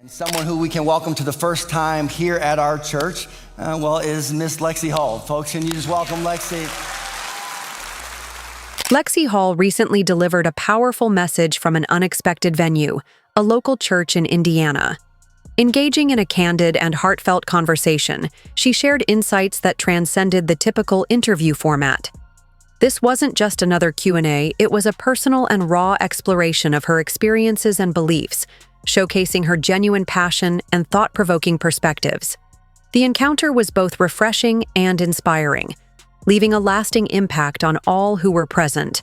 And someone who we can welcome to the first time here at our church, is Miss Lexie Hall. Folks, can you just welcome Lexie? Lexie Hall recently delivered a powerful message from an unexpected venue, a local church in Indiana. Engaging in a candid and heartfelt conversation, she shared insights that transcended the typical interview format. This wasn't just another Q&A, it was a personal and raw exploration of her experiences and beliefs, showcasing her genuine passion and thought-provoking perspectives. The encounter was both refreshing and inspiring, leaving a lasting impact on all who were present.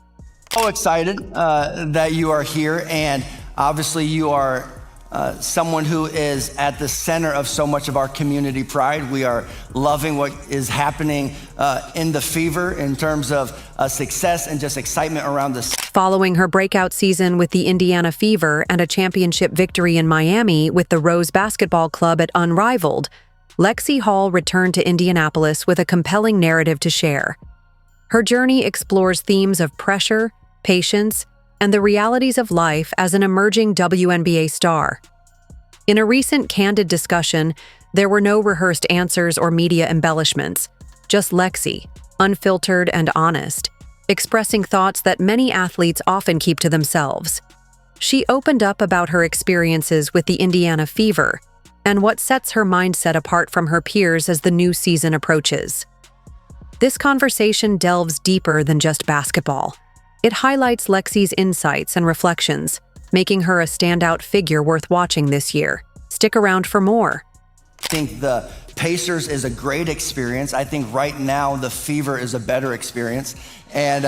So excited that you are here, and obviously you are someone who is at the center of so much of our community pride. We are loving what is happening in the Fever in terms of success and just excitement around this. Following her breakout season with the Indiana Fever and a championship victory in Miami with the Rose Basketball Club at Unrivaled, Lexie Hall returned to Indianapolis with a compelling narrative to share. Her journey explores themes of pressure, patience, and the realities of life as an emerging WNBA star. In a recent candid discussion, there were no rehearsed answers or media embellishments, just Lexie, unfiltered and honest, expressing thoughts that many athletes often keep to themselves. She opened up about her experiences with the Indiana Fever and what sets her mindset apart from her peers as the new season approaches. This conversation delves deeper than just basketball. It highlights Lexie's insights and reflections, making her a standout figure worth watching this year. Stick around for more. I think the Pacers is a great experience. I think right now the Fever is a better experience. And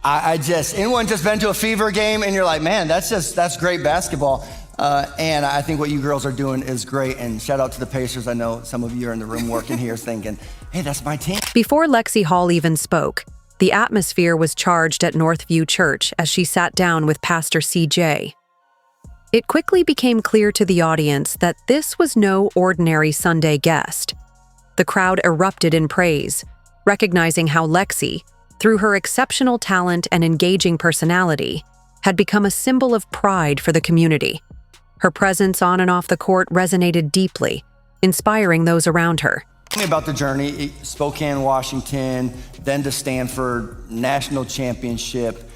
anyone just been to a Fever game and you're like, man, that's great basketball. And I think what you girls are doing is great. And shout out to the Pacers. I know some of you are in the room working here thinking, hey, that's my team. Before Lexie Hall even spoke, the atmosphere was charged at Northview Church as she sat down with Pastor CJ. It quickly became clear to the audience that this was no ordinary Sunday guest. The crowd erupted in praise, recognizing how Lexie, through her exceptional talent and engaging personality, had become a symbol of pride for the community. Her presence on and off the court resonated deeply, inspiring those around her. Tell me about the journey, Spokane, Washington, then to Stanford, national championship,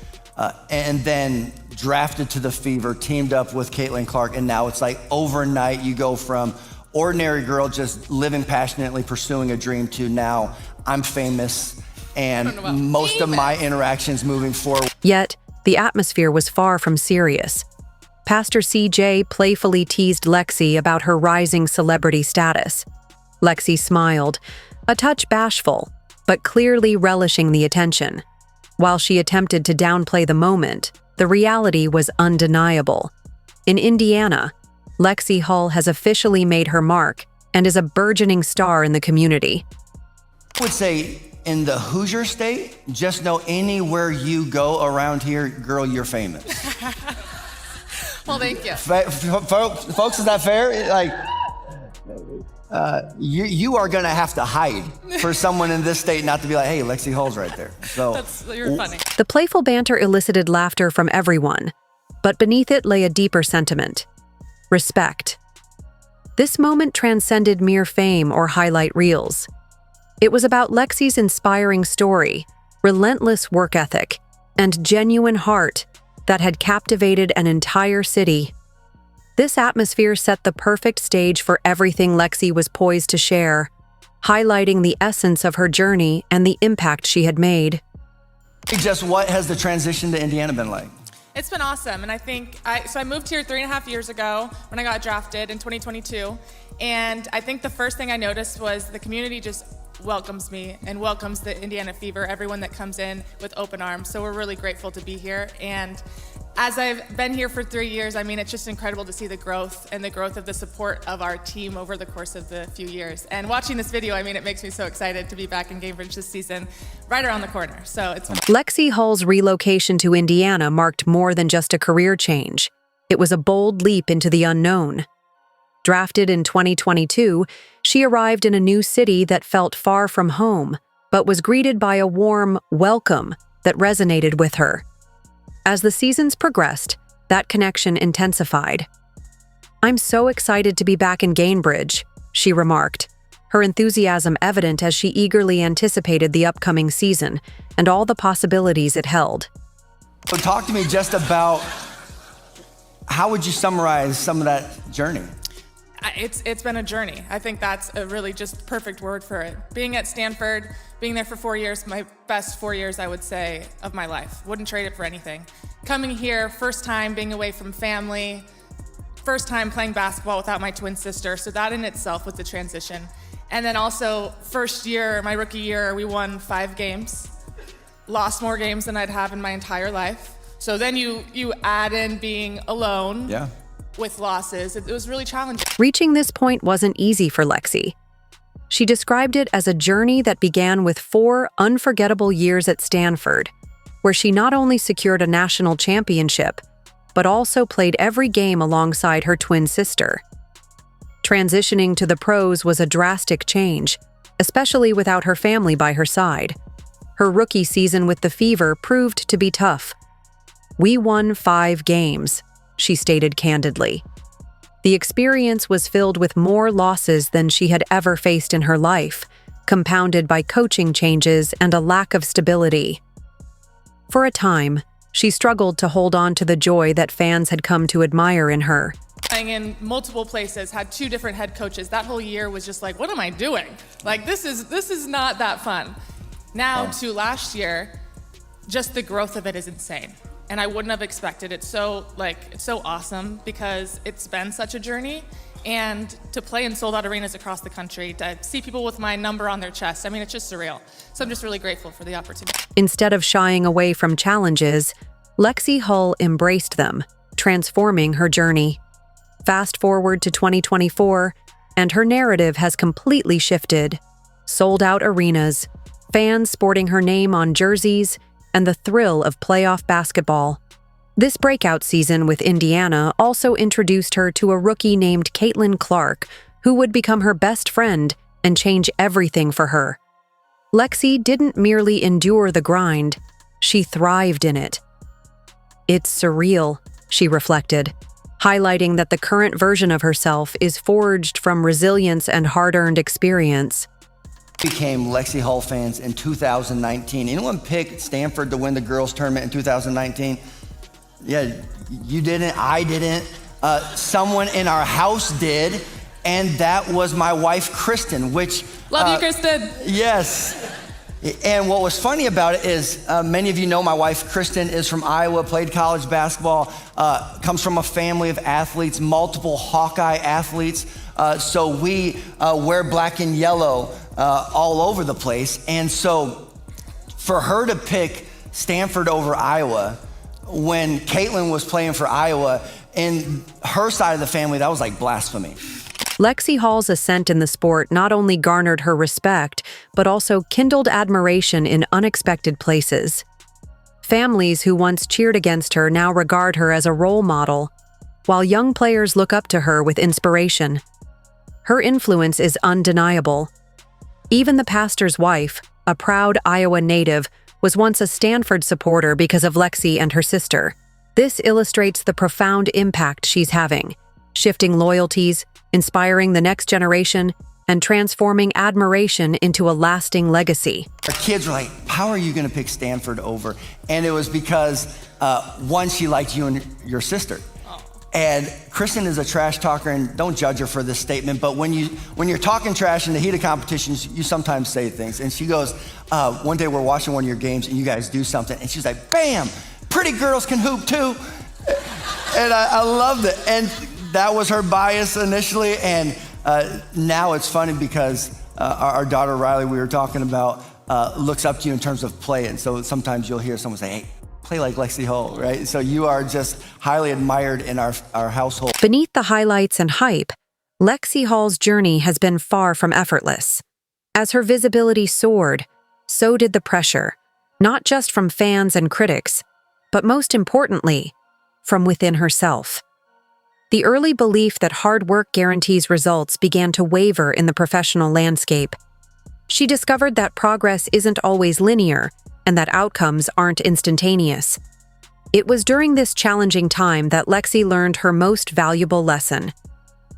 and then drafted to the Fever, teamed up with Caitlin Clark, and now it's like overnight you go from ordinary girl just living passionately, pursuing a dream to now I'm famous and most of my interactions moving forward. Yet, the atmosphere was far from serious. Pastor CJ playfully teased Lexie about her rising celebrity status. Lexie smiled, a touch bashful, but clearly relishing the attention. While she attempted to downplay the moment, the reality was undeniable. In Indiana, Lexie Hall has officially made her mark and is a burgeoning star in the community. I would say in the Hoosier state, just know anywhere you go around here, girl, you're famous. Well, thank you. Folks, is that fair? Like, you are gonna have to hide for someone in this state not to be like, hey, Lexie Hall's right there. So You're funny. The playful banter elicited laughter from everyone, but beneath it lay a deeper sentiment: respect. This moment transcended mere fame or highlight reels. It was about Lexie's inspiring story, relentless work ethic, and genuine heart that had captivated an entire city. This atmosphere set the perfect stage for everything Lexie was poised to share, highlighting the essence of her journey and the impact she had made. Just what has the transition to Indiana been like? It's been awesome, and I think I moved here 3.5 years ago when I got drafted in 2022, and I think the first thing I noticed was the community just welcomes me and welcomes the Indiana Fever, everyone that comes in with open arms. So we're really grateful to be here, and as I've been here for 3 years, I mean, it's just incredible to see the growth and the growth of the support of our team over the course of the few years. And watching this video, I mean, it makes me so excited to be back in Cambridge this season, right around the corner. So it's fun. Lexie Hall's relocation to Indiana marked more than just a career change. It was a bold leap into the unknown. Drafted in 2022, she arrived in a new city that felt far from home, but was greeted by a warm welcome that resonated with her. As the seasons progressed, that connection intensified. "I'm so excited to be back in Gainbridge," she remarked, her enthusiasm evident as she eagerly anticipated the upcoming season and all the possibilities it held. So talk to me just about how would you summarize some of that journey? It's been a journey. I think that's a really just perfect word for it. Being at Stanford, being there for 4 years, my best 4 years, I would say, of my life. Wouldn't trade it for anything. Coming here, first time being away from family, first time playing basketball without my twin sister, so that in itself was the transition. And then also, first year, my rookie year, we won 5 games. Lost more games than I'd have in my entire life. So then you add in being alone. Yeah. With losses. It was really challenging. Reaching this point wasn't easy for Lexie. She described it as a journey that began with 4 unforgettable years at Stanford, where she not only secured a national championship, but also played every game alongside her twin sister. Transitioning to the pros was a drastic change, especially without her family by her side. Her rookie season with the Fever proved to be tough. "We won 5 games," she stated candidly. The experience was filled with more losses than she had ever faced in her life, compounded by coaching changes and a lack of stability. For a time, she struggled to hold on to the joy that fans had come to admire in her. Playing in multiple places, had 2 different head coaches. That whole year was just like, what am I doing? Like, this is not that fun. Now to last year, just the growth of it is insane. And I wouldn't have expected it. It's so awesome because it's been such a journey. And to play in sold out arenas across the country, to see people with my number on their chest, I mean, it's just surreal. So I'm just really grateful for the opportunity. Instead of shying away from challenges, Lexie Hull embraced them, transforming her journey. Fast forward to 2024, and her narrative has completely shifted. Sold out arenas, fans sporting her name on jerseys, and the thrill of playoff basketball. This breakout season with Indiana also introduced her to a rookie named Caitlin Clark, who would become her best friend and change everything for her. Lexie didn't merely endure the grind, she thrived in it. "It's surreal," she reflected, highlighting that the current version of herself is forged from resilience and hard-earned experience. Became Lexie Hull fans in 2019. Anyone pick Stanford to win the girls tournament in 2019? Yeah, you didn't, I didn't. Someone in our house did, and that was my wife, Kristen, which... Love you, Kristen. Yes. And what was funny about it is many of you know my wife, Kristen, is from Iowa, played college basketball, comes from a family of athletes, multiple Hawkeye athletes. So we wear black and yellow all over the place. And so for her to pick Stanford over Iowa when Caitlin was playing for Iowa, in her side of the family, that was like blasphemy. Lexie Hull's ascent in the sport not only garnered her respect, but also kindled admiration in unexpected places. Families who once cheered against her now regard her as a role model, while young players look up to her with inspiration. Her influence is undeniable. Even the pastor's wife, a proud Iowa native, was once a Stanford supporter because of Lexie and her sister. This illustrates the profound impact she's having, shifting loyalties, inspiring the next generation, and transforming admiration into a lasting legacy. Our kids were like, how are you gonna pick Stanford over? And it was because, one, she liked you and your sister. And Kristen is a trash talker, and don't judge her for this statement, but when you're talking trash in the heat of competitions, you sometimes say things. And she goes, one day we're watching one of your games and you guys do something, and she's like, bam, pretty girls can hoop too. And I loved it. And that was her bias initially, and now it's funny because our daughter Riley, we were talking about, looks up to you in terms of play. And so sometimes you'll hear someone say, hey, play like Lexie Hull, right? So you are just highly admired in our household. Beneath the highlights and hype, Lexie Hull's journey has been far from effortless. As her visibility soared, so did the pressure, not just from fans and critics, but most importantly, from within herself. The early belief that hard work guarantees results began to waver in the professional landscape. She discovered that progress isn't always linear and that outcomes aren't instantaneous. It was during this challenging time that Lexie learned her most valuable lesson: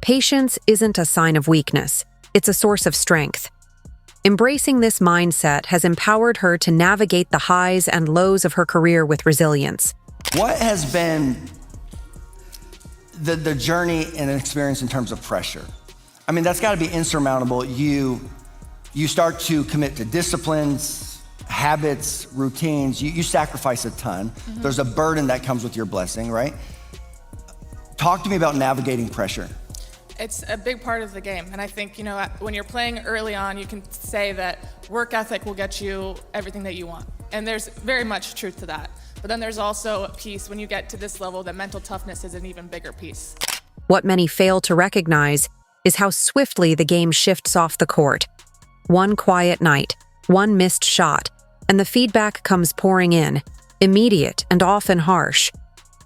patience isn't a sign of weakness, it's a source of strength. Embracing this mindset has empowered her to navigate the highs and lows of her career with resilience. What has been the journey and experience in terms of pressure? I mean, that's got to be insurmountable. You start to commit to disciplines, habits, routines. You sacrifice a ton. Mm-hmm. There's a burden that comes with your blessing, right? Talk to me about navigating pressure. It's a big part of the game. And I think, when you're playing early on, you can say that work ethic will get you everything that you want. And there's very much truth to that. But then there's also a piece when you get to this level that mental toughness is an even bigger piece. What many fail to recognize is how swiftly the game shifts off the court. One quiet night, one missed shot, and the feedback comes pouring in, immediate and often harsh.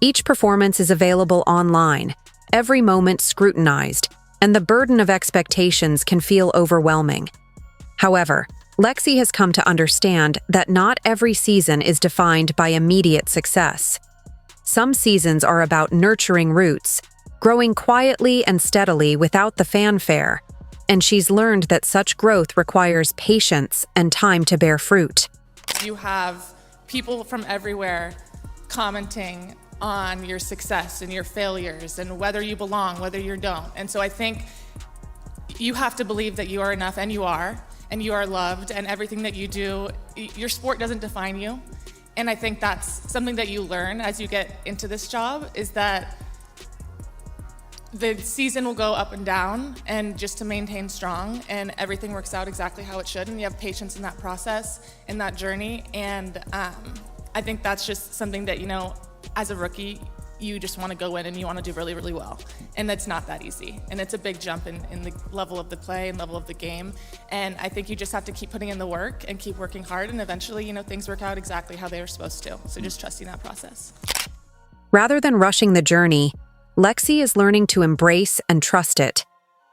Each performance is available online, every moment scrutinized, and the burden of expectations can feel overwhelming. However, Lexie has come to understand that not every season is defined by immediate success. Some seasons are about nurturing roots, growing quietly and steadily without the fanfare, and she's learned that such growth requires patience and time to bear fruit. You have people from everywhere commenting on your success and your failures and whether you belong, whether you don't. And so I think you have to believe that you are enough, and you are loved, and everything that you do, your sport doesn't define you. And I think that's something that you learn as you get into this job, is that the season will go up and down, and just to maintain strong, and everything works out exactly how it should, and you have patience in that process, in that journey. And I think that's just something that, as a rookie, you just want to go in and you want to do really, really well. And that's not that easy. And it's a big jump in the level of the play and level of the game. And I think you just have to keep putting in the work and keep working hard, and eventually, things work out exactly how they were supposed to. So just trusting that process. Rather than rushing the journey, Lexie is learning to embrace and trust it.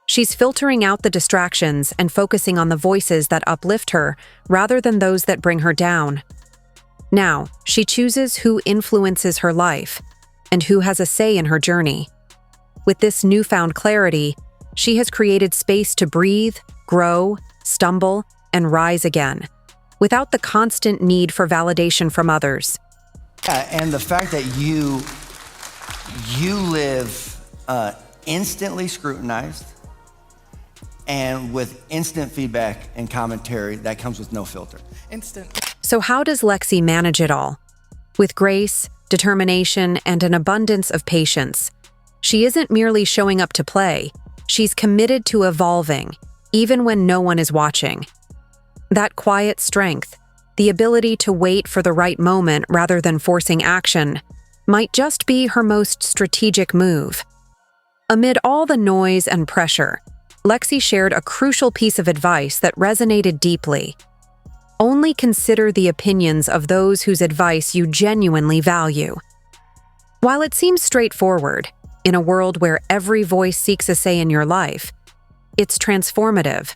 She's filtering out the distractions and focusing on the voices that uplift her rather than those that bring her down. Now, she chooses who influences her life and who has a say in her journey. With this newfound clarity, she has created space to breathe, grow, stumble, and rise again, without the constant need for validation from others. Yeah, and the fact that you live instantly scrutinized and with instant feedback and commentary that comes with no filter. Instant. So how does Lexie manage it all? With grace, determination, and an abundance of patience. She isn't merely showing up to play, she's committed to evolving, even when no one is watching. That quiet strength, the ability to wait for the right moment rather than forcing action, might just be her most strategic move. Amid all the noise and pressure, Lexie shared a crucial piece of advice that resonated deeply. Only consider the opinions of those whose advice you genuinely value. While it seems straightforward, in a world where every voice seeks a say in your life, it's transformative.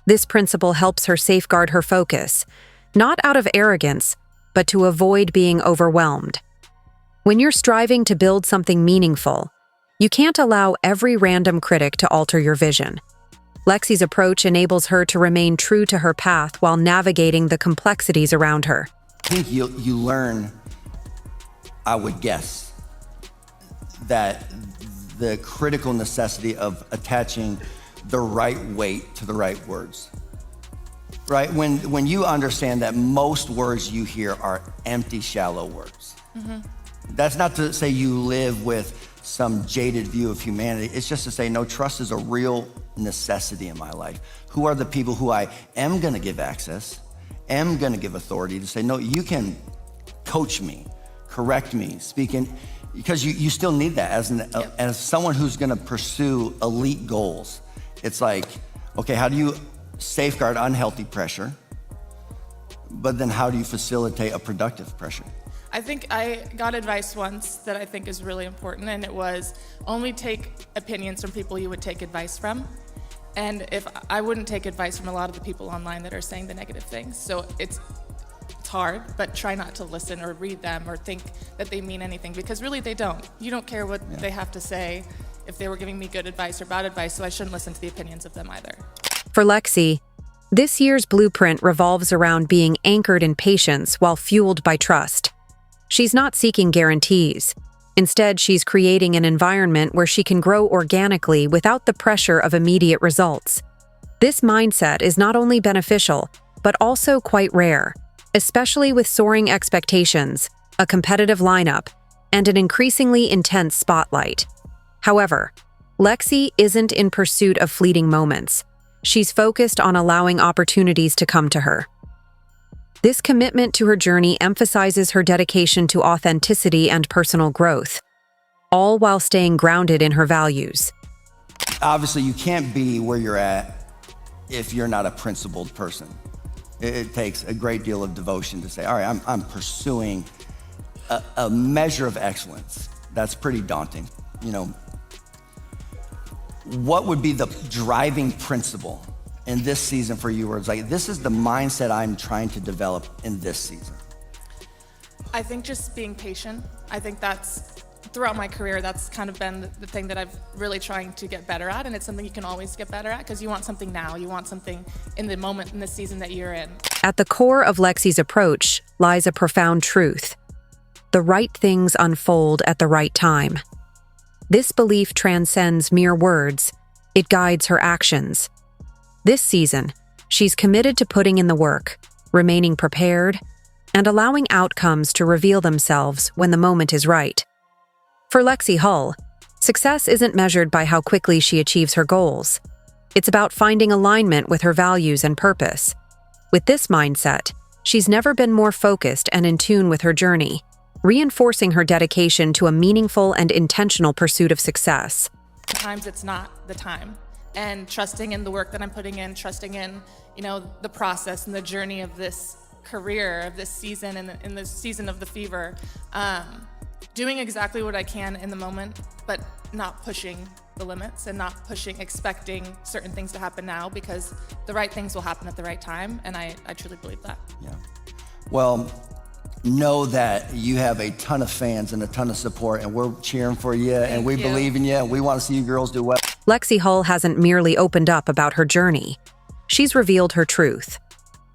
This principle helps her safeguard her focus, not out of arrogance, but to avoid being overwhelmed. When you're striving to build something meaningful, you can't allow every random critic to alter your vision. Lexie's approach enables her to remain true to her path while navigating the complexities around her. I think you learn, I would guess, that the critical necessity of attaching the right weight to the right words. Right? When you understand that most words you hear are empty, shallow words. Mm-hmm. That's not to say you live with some jaded view of humanity. It's just to say, no, trust is a real necessity in my life. Who are the people who I am gonna give access, am gonna give authority to say, no, you can coach me, correct me, speak in, because you still need that as someone who's gonna pursue elite goals. It's like, okay, how do you safeguard unhealthy pressure, but then how do you facilitate a productive pressure? I think I got advice once that I think is really important, and it was only take opinions from people you would take advice from. And if I wouldn't take advice from a lot of the people online that are saying the negative things. So it's hard, but try not to listen or read them or think that they mean anything, because really they don't. You don't care what they have to say. if they were giving me good advice or bad advice, so I shouldn't listen to the opinions of them either. For Lexie, this year's blueprint revolves around being anchored in patience while fueled by trust. She's not seeking guarantees. Instead, she's creating an environment where she can grow organically without the pressure of immediate results. This mindset is not only beneficial, but also quite rare, especially with soaring expectations, a competitive lineup, and an increasingly intense spotlight. However, Lexie isn't in pursuit of fleeting moments. She's focused on allowing opportunities to come to her. This commitment to her journey emphasizes her dedication to authenticity and personal growth, all while staying grounded in her values. Obviously, you can't be where you're at if you're not a principled person. It takes a great deal of devotion to say, all right, I'm pursuing a measure of excellence. That's pretty daunting. You know, what would be the driving principle in this season for you, where it's like, this is the mindset I'm trying to develop in this season? I think just being patient. I think that's, throughout my career, that's kind of been the thing that I've really trying to get better at, and it's something you can always get better at because you want something now. You want something in the moment, in the season that you're in. At the core of Lexie's approach lies a profound truth. The right things unfold at the right time. This belief transcends mere words. It guides her actions. This season, she's committed to putting in the work, remaining prepared, and allowing outcomes to reveal themselves when the moment is right. For Lexie Hull, success isn't measured by how quickly she achieves her goals. It's about finding alignment with her values and purpose. With this mindset, she's never been more focused and in tune with her journey, reinforcing her dedication to a meaningful and intentional pursuit of success. Sometimes it's not the time. And trusting in the work that I'm putting in, trusting in, the process and the journey of this career, of this season, and in the season of the fever, doing exactly what I can in the moment, but not pushing the limits and not expecting certain things to happen now, because the right things will happen at the right time, and I truly believe that. Yeah. Well, know that you have a ton of fans and a ton of support, and we're cheering for you, and we believe in you, and we want to see you girls do well. Lexie Hull hasn't merely opened up about her journey. She's revealed her truth.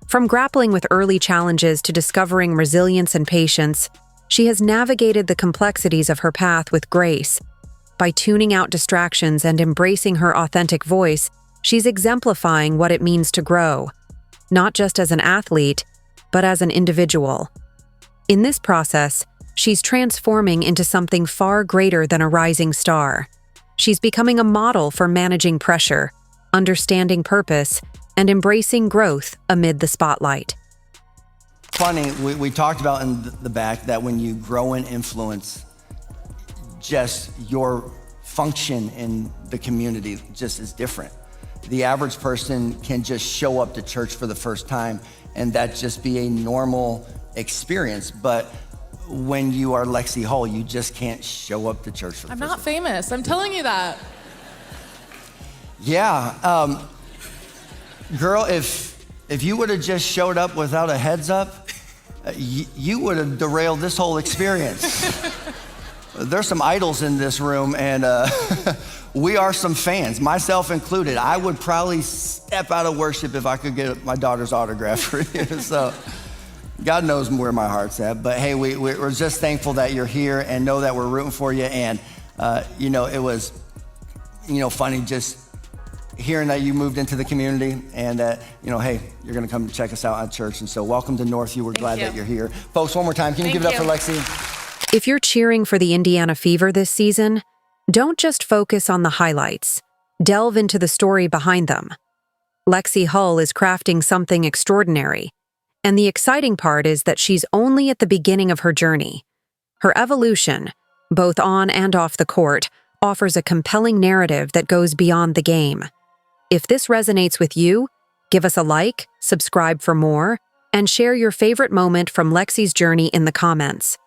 From grappling with early challenges to discovering resilience and patience, she has navigated the complexities of her path with grace. By tuning out distractions and embracing her authentic voice, she's exemplifying what it means to grow, not just as an athlete, but as an individual. In this process, she's transforming into something far greater than a rising star. She's becoming a model for managing pressure, understanding purpose, and embracing growth amid the spotlight. Funny, we talked about in the back that when you grow in influence, just your function in the community just is different. The average person can just show up to church for the first time and that just be a normal experience. But when you are Lexie Hull, you just can't show up to church for the I'm first not time. famous, I'm telling you that. Yeah, girl, if you would have just showed up without a heads up, you would have derailed this whole experience. There's some idols in this room, and we are some fans, myself included. I would probably step out of worship if I could get my daughter's autograph for you. So God knows where my heart's at. But hey, we're just thankful that you're here, and know that we're rooting for you. And it was funny just hearing that you moved into the community, and that hey, you're gonna come check us out at church. And so welcome to Northview. We're glad that you're here. Folks, one more time, can you give it up for Lexie? If you're cheering for the Indiana Fever this season, don't just focus on the highlights. Delve into the story behind them. Lexie Hull is crafting something extraordinary, and the exciting part is that she's only at the beginning of her journey. Her evolution, both on and off the court, offers a compelling narrative that goes beyond the game. If this resonates with you, give us a like, subscribe for more, and share your favorite moment from Lexie's journey in the comments.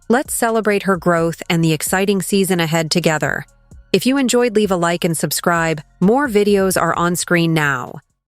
Let's celebrate her growth and the exciting season ahead together. If you enjoyed, leave a like and subscribe. More videos are on screen now.